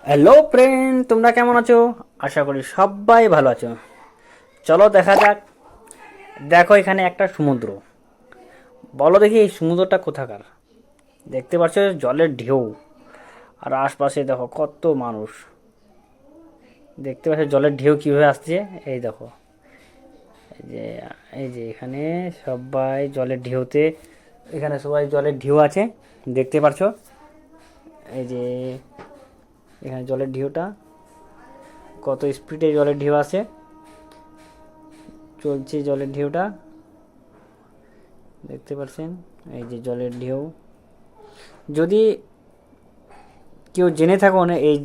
Hello friend, তোমরা কেমন আছো? আশা করি সবাই ভালো আছো। চলো দেখা যাক। দেখো এখানে একটা সমুদ্র। বলো দেখি এই সমুদ্রটা কোথাকার? দেখতে পাচ্ছ জলের ঢেউ, আর আশপাশে দেখো কত মানুষ। দেখতে পাচ্ছ জলের ঢেউ কীভাবে আসছে। এই দেখো, এই যে এই যে এখানে সবাই জলের ঢেউতে, এখানে সবাই জলের ঢেউ আছে, দেখতে পাচ্ছ। এই যে এখানে জলের ঢেউটা, কত স্পিডে জলের ঢেউ আসে, চলছে জলের ঢেউটা, দেখতে পাচ্ছেন। এই যে জলের ঢেউ। যদি কেউ জেনে থাকো না এই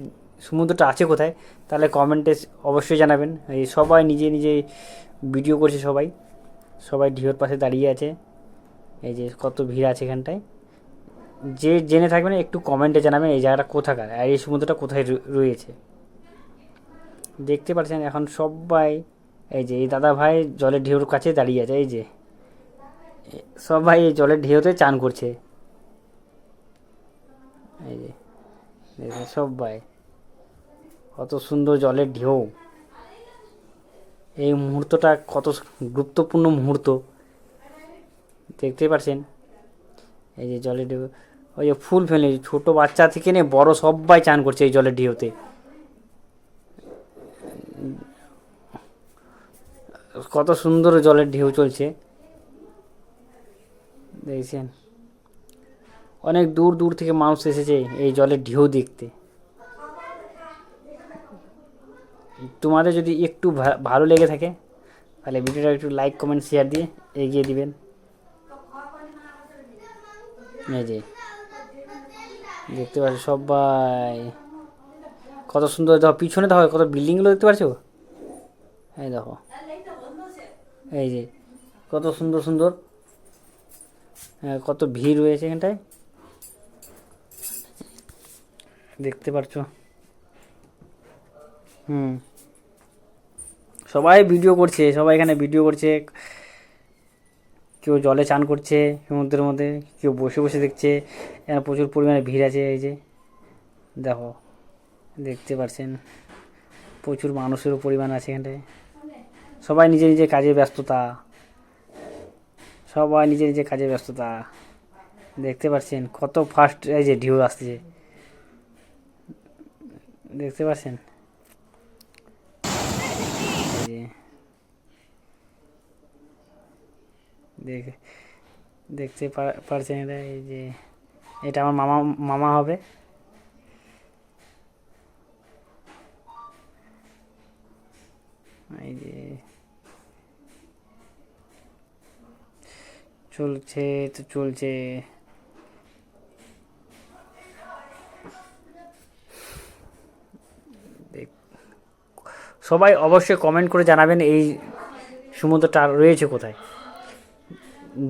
সমুদ্রটা আছে কোথায়, তাহলে কমেন্টে অবশ্যই জানাবেন। এই সবাই নিজে নিজে ভিডিও করছে, সবাই সবাই ঢেউর পাশে দাঁড়িয়ে আছে। এই যে কত ভিড় আছে এখানটায়। যে জেনে থাকবেন একটু কমেন্টে জানাবেন এই জায়গাটা কোথাকার আর এই সমুদ্রটা কোথায় রয়েছে। দেখতে পাচ্ছেন এখন সবাই, এই যে এই দাদা ভাই জলের ঢেউর কাছে দাঁড়িয়ে আছে। এই যে সবাই এই জলের ঢেউতে চান করছে। এই যে সবাই, কত সুন্দর জলের ঢেউ। এই মুহূর্তটা কত গুরুত্বপূর্ণ মুহূর্ত, দেখতে পাচ্ছেন। এই যে জলের ঢেউ, ওই যে ফুল ফেলে ছোটো বাচ্চা থেকে নিয়ে বড় সবাই চান করছে এই জলের ঢেউতে। কত সুন্দর জলের ঢেউ চলছে, দেখছেন। অনেক দূর দূর থেকে মানুষ এসেছে এই জলের ঢেউ দেখতে। তোমাদের যদি একটু ভালো লেগে থাকে তাহলে ভিডিওটা একটু লাইক কমেন্ট শেয়ার দিয়ে এগিয়ে দিবেন। এই যে দেখতে পাচ্ছ সবাই, কত সুন্দর। দেখো পিছনে দেখো কত বিল্ডিংগুলো দেখতে পাচ্ছ। এই দেখো, এই যে কত সুন্দর সুন্দর, কত ভিড় রয়েছে এখানটায়, দেখতে পাচ্ছ। সবাই ভিডিও করছে, সবাই এখানে ভিডিও করছে। কেউ জলে চান করছে সমুদ্রের মধ্যে, কেউ বসে বসে দেখছে। এখানে প্রচুর পরিমাণে ভিড় আছে। এই যে দেখো, দেখতে পাচ্ছেন প্রচুর মানুষেরও পরিমাণ আছে এখানটায়। সবাই নিজে নিজে কাজে ব্যস্ততা, সবাই নিজে নিজে কাজে ব্যস্ততা, দেখতে পাচ্ছেন কত ফাস্ট এই যে ঢেউ আসছে, দেখতে পাচ্ছেন। এই যে দেখতে পারছেন এটা। এই যে এটা আমার মামা মামা হবে। এই যে চলছে তো চলছে। সবাই অবশ্যই কমেন্ট করে জানাবেন এই সমুদ্রটা রয়েছে কোথায়।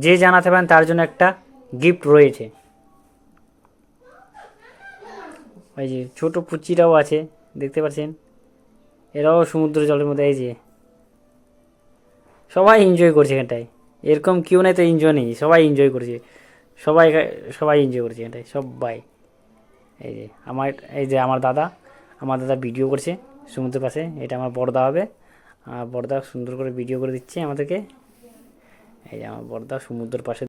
যে জানাতে পারেন তার জন্য একটা গিফট রয়েছে। এই যে ছোটো পুচিরাও আছে, দেখতে পাচ্ছেন। এরাও সমুদ্র জলের মধ্যে। এই যে সবাই এনজয় করছে এখানটায়, এরকম কেউ নাই তো এনজয় নেই, সবাই এনজয় করছে। সবাই সবাই এনজয় করছে এখানটায় সবাই। এই যে আমার দাদা, আমার দাদা ভিডিও করছে সমুদ্রের পাশে। এটা আমার বড়দা হবে, বড়দা সুন্দর করে ভিডিও করে দিচ্ছে আমাদেরকে। এই যে আমার বড়দা সমুদ্রের পাশে